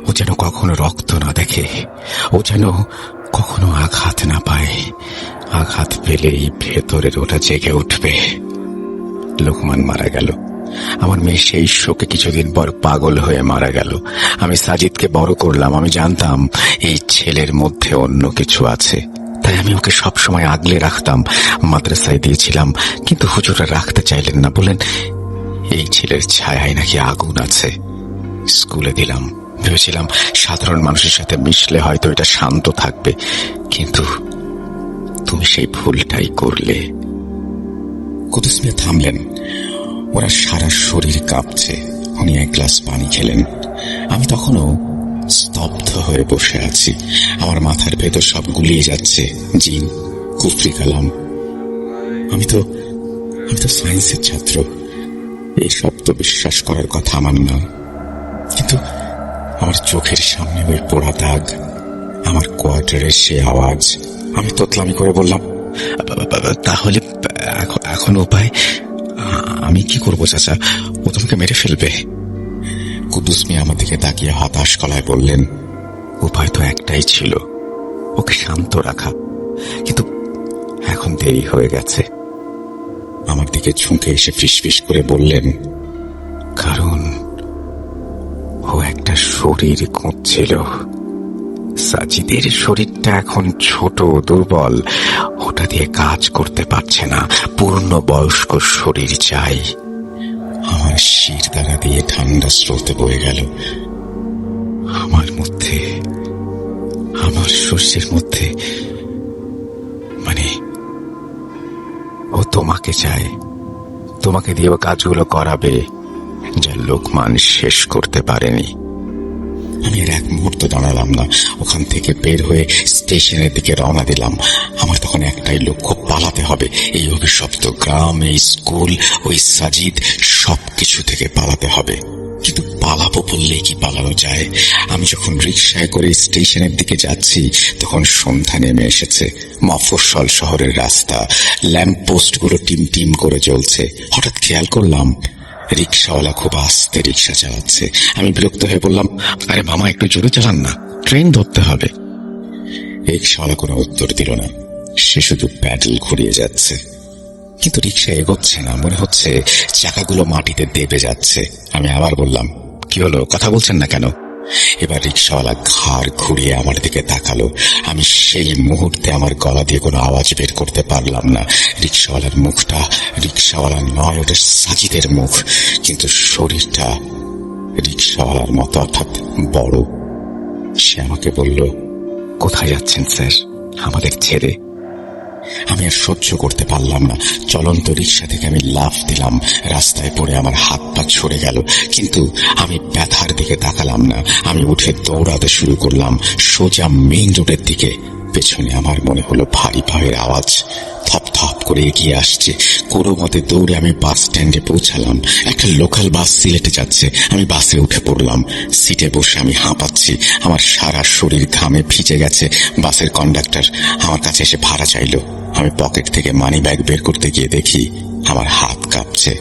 ও যেন কখনো রক্ত না দেখে, ও যেন কখনো আঘাত না পায়। আঘাত পেলেই ভেতরের ওটা জেগে উঠবে। লোকমান মারা গেল। আমার মেয়ে সেই শোকে কিছুদিন পর পাগল হয়ে মারা গেল। আমি সাজিদকে বড় করলাম। আমি জানতাম এই ছেলের মধ্যে অন্য কিছু আছে, তাই আমি ওকে সবসময় আগলে রাখতাম। মাদ্রাসায় দিয়েছিলাম, কিন্তু হুজুররা রাখতে চাইলেন না। বলেন এই ছেলের ছায়ায় নাকি আগুন আছে। স্কুলে দিলাম, ভেবেছিলাম সাধারণ মানুষের সাথে মিশলে হয়তো এটা শান্ত থাকবে, কিন্তু তুমি সেই ভুলটাই করলে। কুদ্দুস মিয়া থামলেন। ওরা সারা শরীর কাঁপছে। উনি এক গ্লাস পানি খেলেন। আমি তখনও স্তব্ধ হয়ে বসে আছি। আমার মাথার ভেতর সব গুলিয়ে যাচ্ছে। জিন, কুফরি কালাম। আমি তো সায়েন্সের ছাত্র। এই শব্দ বিশ্বাস করার কথা আমার না, কিন্তু আমার চোখের সামনে ওই পোড়া দাগ, আমার কোয়ার্টারের সে আওয়াজ। আমি তোতলামি করে বললাম, তাহলে এখন উপায়? আমি কি করবো চাচা? ও তোমাকে মেরে ফেলবে। কুদ্দুস মিয়া আমার দিকে তাকিয়ে হতাশ গলায় বললেন, উপায় তো একটাই ছিল, ওকে শান্ত রাখা। কিন্তু এখন দেরি হয়ে গেছে। আমার দিকে ঝুঁকে এসে ফিসফিস করে বললেন, কারণ ও একটা শরীর খুঁজছিল। সাজিদের শরীরটা এখন ছোট, দুর্বল, ওটা দিয়ে কাজ করতে পারছে না। পূর্ণ বয়স্ক শরীর চাই। আমার শির দ্বারা দিয়ে ঠান্ডা স্রোতে বয়ে গেল। আমার মধ্যে, আমার শরীরের মধ্যে, মানে ও তোমাকে চায়। তোমাকে দিয়ে ও কাজগুলো করাবে যা লোকমান শেষ করতে পারেনি। আমি আর এক মুহূর্ত দাঁড়ালাম না। ওখান থেকে বের হয়ে স্টেশনের দিকে রওনা দিলাম। আমার তখন একটাই লক্ষ্য, পালাতে হবে। এই অভিশপ্ত গ্রাম, এই স্কুল, ওই সাজিদ, সবকিছু থেকে পালাতে হবে। কিন্তু পালাবো বললেই কি পালানো যায়? আমি যখন রিকশায় করে স্টেশনের দিকে যাচ্ছি, তখন সন্ধ্যা নেমে এসেছে। মফস্বল শহরের রাস্তা, ল্যাম্প পোস্টগুলো টিম টিম করে জ্বলছে। হঠাৎ খেয়াল করলাম রিকশাওয়ালা খুব আস্তে রিকশা চালাচ্ছে। আমি বিরক্ত হয়ে বললাম, আরে মামা, একটু জোরে চালান না, ট্রেন ধরতে হবে। রিকশাওয়ালা কোনো উত্তর দিল না। সে শুধু প্যাডেল ঘুরিয়ে যাচ্ছে, কিন্তু রিকশা এগোচ্ছে না। মনে হচ্ছে চাকাগুলো মাটিতে দেবে যাচ্ছে। আমি আবার বললাম, কি হলো, কথা বলছেন না কেন? এবার রিকশাওয়ালা ঘাড় ঘুরিয়ে আমার দিকে তাকালো। আমি সেই মুহূর্তে আমার গলা দিয়ে কোনো আওয়াজ বের করতে পারলাম না। রিকশাওয়ালার মুখটা রিকশাওয়ালা নয়, ওটা সাজিদের মুখ, কিন্তু শরীরটা রিকশাওয়ালার মতো, অর্থাৎ বড়। সে আমাকে বলল, কোথায় যাচ্ছেন স্যার আমাদের ছেড়ে? আমি আর সহ্য করতে পারলাম না। চলন্ত রিকশা থেকে আমি লাফ দিলাম। রাস্তায় পড়ে আমার হাত পা ছড়ে গেল, কিন্তু আমি ব্যথার দিকে তাকালাম না। আমি উঠে দৌড়াতে শুরু করলাম সোজা মেইন রোডের দিকে। পেছনে আমার মনে হলো ভারী পায়ের আওয়াজ। থপ থপ করে এগিয়ে আসছে। কোনো মতে দৌড়ে আমি বাস স্ট্যান্ডে পৌঁছালাম। একটা লোকাল বাস সিলেটে যাচ্ছে। আমি বাসে উঠে পড়লাম। সিটে বসে আমি হাঁপাচ্ছি। আমার সারা শরীর ঘামে ভিজে গেছে। বাসের কন্ডাক্টর আমার কাছে এসে ভাড়া চাইলো। আমি পকেট থেকে মানি ব্যাগ বের করতে গিয়ে দেখি আমার হাত কাঁপছে।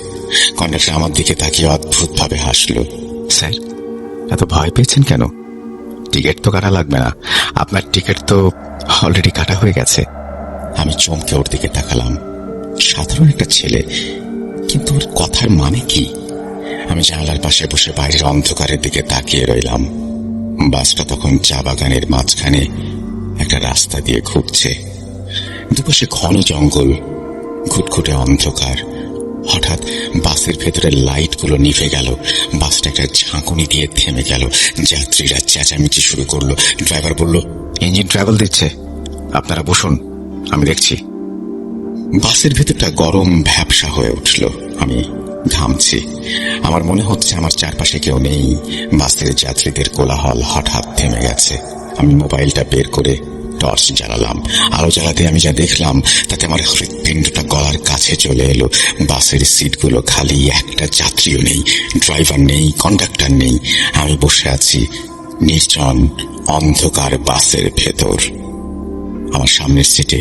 কন্ডাক্টর আমার দিকে তাকিয়ে অদ্ভুত ভাবে হাসলো। স্যার, এত ভয় পেয়েছেন কেন? টিকিট তো কাটা লাগবে না। আপনার টিকিট তো অলরেডি কাটা হয়ে গেছে। আমি চমকে ওর দিকে তাকালাম। সাধারণ একটা ছেলে, কিন্তু ওর কথার মানে কি? আমি জানালার পাশে বসে বাইরের অন্ধকারের দিকে তাকিয়ে রইলাম। বাসটা তখন চা বাগানের মাঝখানে একটা রাস্তা দিয়ে ঘুরছে। দুপাশে ঘন জঙ্গল, ঘুটঘুটে অন্ধকার। হঠাৎ বাসের ভেতরের লাইটগুলো নিভে গেল। বাসটা একটা ঝাঁকুনি দিয়ে থেমে গেল। যাত্রীরা চেঁচামেচি শুরু করলো। ড্রাইভার বলল, ইঞ্জিন ট্রাভেল দিচ্ছে, আপনারা বসুন, আমি দেখছি। বাসের ভেতরটা গরম ভ্যাপসা হয়ে উঠল। আমি ঘামছি। আমার মনে হচ্ছে আমার চারপাশে কেউ নেই। বাসের যাত্রীদের কোলাহল হঠাৎ থেমে গেছে। আমি মোবাইলটা বের করে টর্চ জ্বালালাম। আলো জ্বালাতে আমি যা দেখলাম তাতে আমার হৃৎপিণ্ডটা গলার কাছে চলে এলো। বাসের সিটগুলো খালি, একটা যাত্রীও নেই, ড্রাইভার নেই, কন্ডাক্টর নেই। আমি বসে আছি নির্জন অন্ধকার বাসের ভেতর। আমার সামনের সিটে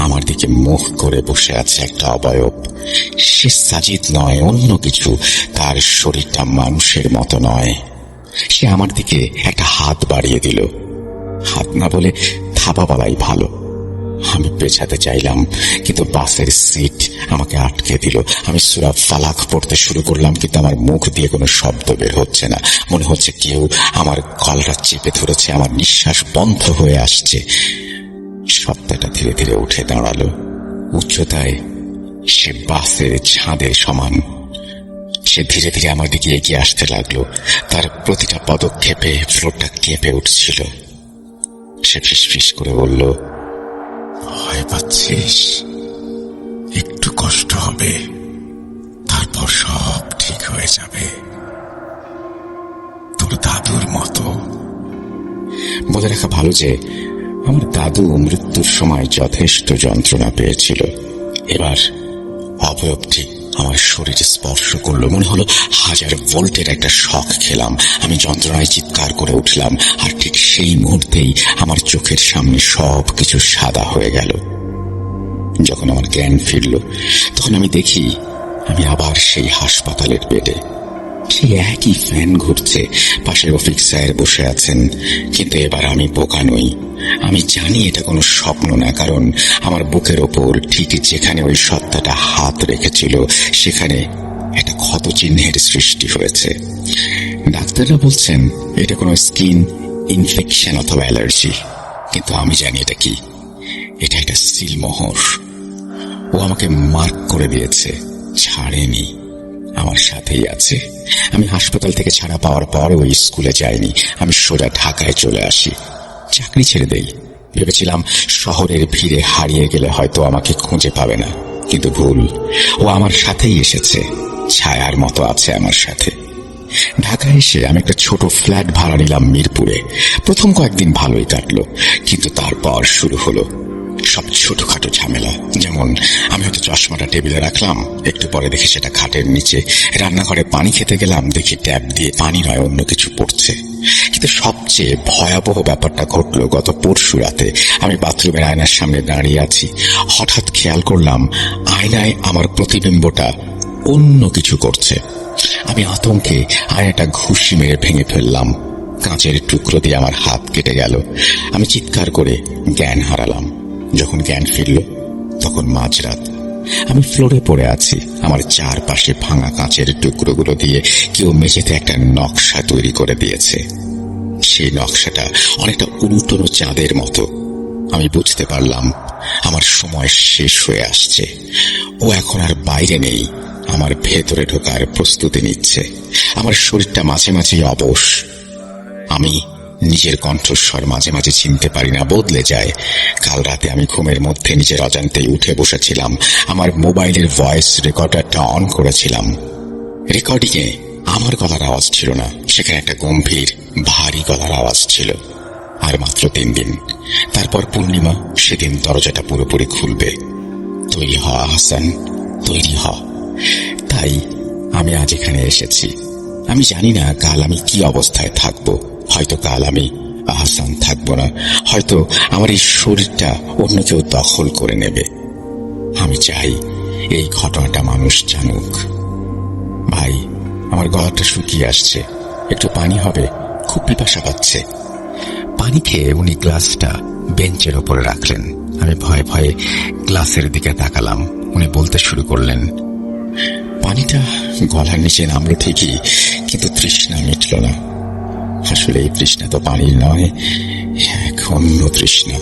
আমার দিকে মুখ করে বসে আছে একটা অবয়ব। সে সাজিদ নয়, অন্য কিছু। তার শরীরটা মানুষের মতো নয়। সে আমার দিকে একটা হাত বাড়িয়ে দিল। হাত না বলে থাবা বলাই ভালো। আমি পেছাতে চাইলাম, কিন্তু বাসের সিট আমাকে আটকে দিল। আমি সূরা ফালাক পড়তে শুরু করলাম, কিন্তু আমার মুখ দিয়ে কোনো শব্দ বের হচ্ছে না। মনে হচ্ছে কেউ আমার গলাটা চেপে ধরেছে। আমার নিঃশ্বাস বন্ধ হয়ে আসছে। সত্তাটা ধীরে ধীরে উঠে দাঁড়ালো। উচ্চতায় সে বাসের ছাদের সমান। সে ধীরে ধীরে আমার দিকে এগিয়ে আসতে লাগলো। তার প্রতিটা পদক্ষেপে ফ্লোরটা কেঁপে উঠছিল। সে ফিসফিস করে বলল, ভয় পাচ্ছিস? একটু কষ্ট হবে, তারপর সব ঠিক হয়ে যাবে, তোর দাদুর মতো। বলে রাখা ভালো যে আমার দাদু মৃত্যুর সময় যথেষ্ট যন্ত্রণা পেয়েছিল। এবার অবয়বটি আমার শরীরে স্পর্শ করলো। মনে হলো 1000 ভোল্টের একটা শক খেলাম। আমি যন্ত্রণায় চিৎকার করে উঠলাম। আর ঠিক সেই মুহূর্তেই আমার চোখের সামনে সবকিছু সাদা হয়ে গেল। যখন আমার জ্ঞান ফিরল, তখন আমি দেখি আমি আবার সেই হাসপাতালের বেডে। সেই একই ফ্যান ঘুরছে, পাশে রফিক স্যার বসে আছেন। কিন্তু এবার আমি বোকা নই। আমি জানি এটা কোনো স্বপ্ন না, কারণ আমার বুকের ওপর ঠিক যেখানে ওই সত্তাটা হাত রেখেছিল সেখানে একটা ক্ষত চিহ্নের সৃষ্টি হয়েছে। ডাক্তাররা বলছেন এটা কোনো স্কিন ইনফেকশন অথবা অ্যালার্জি, কিন্তু আমি জানি এটা কি। এটা একটা সিলমোহর। ও আমাকে মার্ক করে দিয়েছে, ছাড়েনি, আমার সাথেই আছে। আমি হাসপাতাল থেকে ছাড়া পাওয়ার পর ওই স্কুলে যাইনি। আমি সোজা ঢাকায় চলে আসি। চাকরি ছেড়ে দেই। ভেবেছিলাম শহরের ভিড়ে হারিয়ে গেলে হয়তো আমাকে খুঁজে পাবে না, কিন্তু ভুল। ও আমার সাথেই এসেছে, ছায়ার মতো আছে আমার সাথে। ঢাকায় এসে আমি একটা ছোট ফ্ল্যাট ভাড়া নিলাম মিরপুরে। প্রথম কয়েকদিন ভালোই কাটলো, কিন্তু তারপর শুরু হলো সব ছোটখাটো ঝামেলা। যেমন আমি হয়তো চশমাটা টেবিলে রাখলাম, একটু পরে দেখি সেটা খাটের নিচে। রান্নাঘরে পানি খেতে গেলাম, দেখি ট্যাপ দিয়ে পানি নয় অন্য কিছু পড়ছে। কিন্তু সবচেয়ে ভয়াবহ ব্যাপারটা ঘটলো গত পরশু রাতে। আমি বাথরুমের আয়নার সামনে দাঁড়িয়ে আছি। হঠাৎ খেয়াল করলাম আয়নায় আমার প্রতিবিম্বটা অন্য কিছু করছে। আমি আতঙ্কে আয়নাটা ঘুষি মেরে ভেঙে ফেললাম। কাঁচের টুকরো দিয়ে আমার হাত কেটে গেল। আমি চিৎকার করে জ্ঞান হারালাম। যখন জ্ঞান ফিরল তখন মাঝরাত। আমি ফ্লোরে পড়ে আছি। আমার চারপাশে ভাঙা কাঁচের টুকরোগুলো দিয়ে কেউ মেঝেতে একটা নকশা তৈরি করে দিয়েছে। সেই নকশাটা অনেকটা উল্টোনো চাঁদের মতো। আমি বুঝতে পারলাম আমার সময় শেষ হয়ে আসছে। ও এখন আর বাইরে নেই, আমার ভেতরে ঢোকার প্রস্তুতি নিচ্ছে। আমার শরীরটা মাঝে মাঝেই অবশ। আমি নিজের কণ্ঠস্বর মাঝে মাঝে চিনতে পারি না, বদলে যায়। কাল রাতে আমি ঘুমের মধ্যে নিজের অজান্তেই উঠে বসেছিলাম। আমার মোবাইলের ভয়েস রেকর্ডারটা অন করেছিলাম। রেকর্ডিংয়ে আমার গলার আওয়াজ ছিল না, সেখানে একটা গম্ভীর ভারী গলার আওয়াজ ছিল। আর মাত্র 3 দিন, তারপর পূর্ণিমা। সেদিন দরজাটা পুরোপুরি খুলবে। তৈরি হ আহসান, তৈরি হ। তাই আমি আজ এখানে এসেছি। আমি জানি না কাল আমি কি অবস্থায় থাকবো। হয়তো কাল আমি আহসান থাকবো না, হয়তো আমার এই শরীরটা অন্য কেউ দখল করে নেবে। আমি চাই এই ঘটনাটা মানুষ জানুক। ভাই, আমার গলাটা শুকিয়ে আসছে, একটু পানি হবে? খুব পিপাসা পাচ্ছে। পানি খেয়ে উনি গ্লাসটা বেঞ্চের ওপরে রাখলেন। আমি ভয়ে ভয়ে গ্লাসের দিকে তাকালাম। উনি বলতে শুরু করলেন, পানিটা গলার নিচে নামলো ঠিকই, কিন্তু তৃষ্ণা মিটল না। আসলে এই তৃষ্ণা তো পানির নয়, এক অন্য তৃষ্ণা।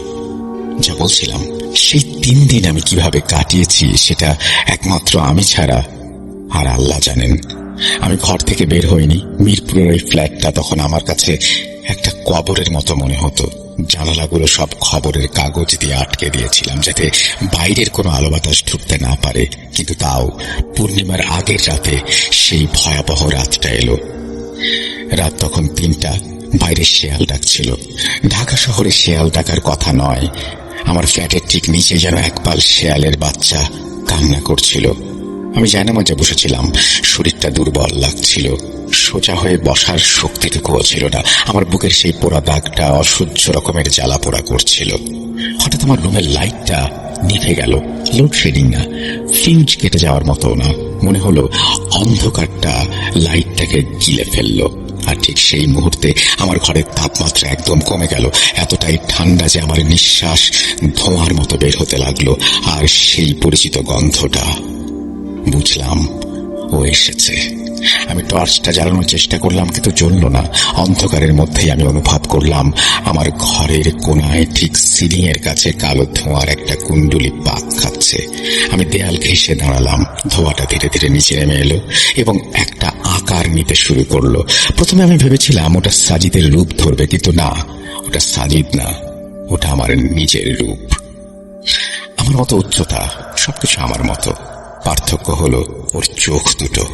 যা বলছিলাম, সেই 3 দিন আমি কিভাবে কাটিয়েছি সেটা একমাত্র আমি ছাড়া আর আল্লাহ জানেন। আমি ঘর থেকে বের হইনি। মিরপুরের ওই ফ্ল্যাটটা তখন আমার কাছে একটা কবরের মতো মনে হতো। জানালাগুলো সব খবরের কাগজ দিয়ে আটকে দিয়েছিলাম, যাতে বাইরের কোনো আলো বাতাস ঢুকতে না পারে। কিন্তু তাও পূর্ণিমার আগের রাতে সেই ভয়াবহ রাতটা এলো। রাত তখন 3টা। বাইরে শেয়াল ডাকছিল। ঢাকা শহরে শেয়াল ডাকার কথা নয়। আমার ফ্ল্যাটের ঠিক নিচে যেন একপাল শেয়ালের বাচ্চা কান্না করছিল। আমি জানামাজে বসেছিলাম। শরীরটা দুর্বল লাগছিল। সোজা হয়ে বসার শক্তিটুকুও ছিল না। আমার বুকের সেই পোড়া দাগটা অসহ্য রকমের জ্বালা পোড়া করছিল। হঠাৎ আমার রুমের লাইটটা নিভে গেল। লোডশেডিং না, ফিউজ কেটে যাওয়ার মতো না। মনে হলো অন্ধকারটা লাইটটাকে গিলে ফেললো। আর ঠিক সেই মুহূর্তে আমার ঘরের তাপমাত্রা একদম কমে গেল। এতটাই ঠান্ডা যে আমার নিঃশ্বাস ধোঁয়ার মতো বের হতে লাগলো। আর সেই পরিচিত গন্ধটা, বুঝলাম ও এসেছে। আমি টর্চটা জ্বালানোর চেষ্টা করলাম, কিন্তু জ্বলল না। অন্ধকারের মধ্যেই আমি অনুভব করলাম আমার ঘরের কোনায় ঠিক সিলিং এর কাছে কালো ধোঁয়ার একটা কুণ্ডলি পাক খাচ্ছে। আমি দেয়াল ঘেঁষে দাঁড়ালাম। ধোঁয়াটা ধীরে ধীরে নিচে নেমে এলো এবং একটা আকার নিতে শুরু করলো। প্রথমে আমি ভেবেছিলাম ওটা সাজিদের রূপ ধরবে, কিন্তু না, ওটা সাজিদ না, ওটা আমার নিজের রূপ। আমার মতো উচ্চতা, সবকিছু আমার মতো। পার্থক্য হলো ওর চোখ দুটো।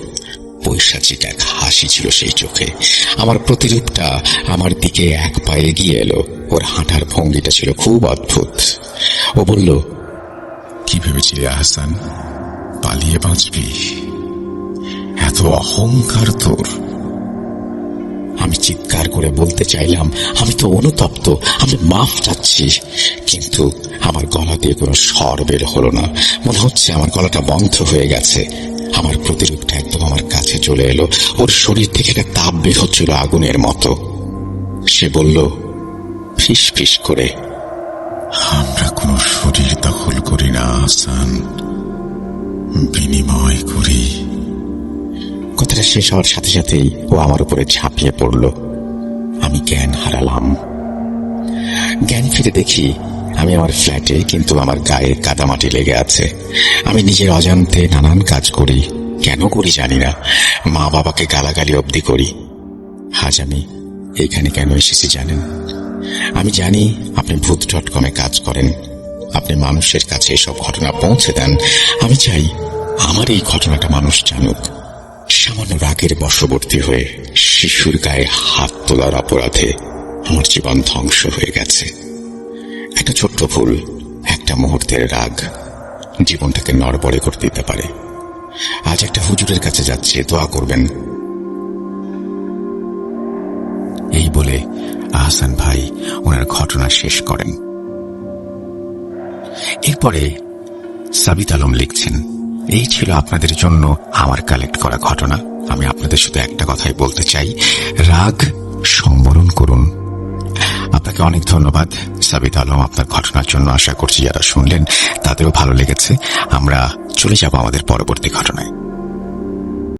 পৈশাচিক এক হাসি ছিল সেই চোখে। আমার প্রতিরূপটা আমার দিকে এক পা এগিয়ে এলো। ওর হাঁটার ভঙ্গিটা ছিল খুব অদ্ভুত। ও বলল, কি ভেবেছিলি আহসান, পালিয়ে বাঁচবি? এত অহংকার তোর? আমি চিৎকার করে বলতে চাইলাম, আমি তো অনুতপ্ত, আমি মাফ চাচ্ছি। কিন্তু আমার গলা দিয়ে কোনো স্বর বের হলো না। মনে হচ্ছে আমার গলাটা বন্ধ হয়ে গেছে। আমার প্রতিরূপটা একদম আমার কাছে চলে এলো। ওর শরীর থেকে একটা তাপ বের হচ্ছিল আগুনের মতো। সে বলল ফিস ফিস করে, আমরা কোনো শরীর দখল করি না আহসান, বিনিময় করি। কথাটা শেষ হওয়ার সাথে সাথেই ও আমার উপরে ঝাঁপিয়ে পড়ল। আমি জ্ঞান হারালাম। জ্ঞান ফিরে দেখি আমি আমার ফ্ল্যাটে, কিন্তু আমার গায়ে কাদামাটি লেগে আছে। আমি নিজের অজান্তে নানান কাজ করি। কেন করি জানি না। মা বাবাকে গালাগালি অবধি করি। আজ আমি এইখানে কেন এসেছি জানেন? আমি জানি আপনি ভূত.com-এ কাজ করেন। আপনি মানুষের কাছে এসব ঘটনা পৌঁছে দেন। আমি চাই আমার এই ঘটনাটা মানুষ জানুক। সামান্য রাগের বশবর্তী হয়ে শিশুর গায়ে হাত তোলার অপরাধে আমার জীবন ধ্বংস হয়ে গেছে। একটা ছোট্ট ভুল, একটা মুহূর্তের রাগ জীবনটাকে নড়বড়ে করে দিতে পারে। আজ একটা হুজুরের কাছে যাচ্ছি, দোয়া করবেন। এই বলে আহসান ভাই ওনার ঘটনা শেষ করেন। এরপরে সাবিত আলম লিখছেন, এই ছিল আপনাদের জন্য আমার কালেক্ট করা ঘটনা। আমি আপনাদের শুধু একটা কথাই বলতে চাই, রাগ সম্বরণ করুন। আপনাকে অনেক ধন্যবাদ সাবিত আলম আপনার ঘটনার জন্য। আশা করছি যারা শুনলেন তাদেরও ভালো লেগেছে। আমরা চলে যাব আমাদের পরবর্তী ঘটনায়।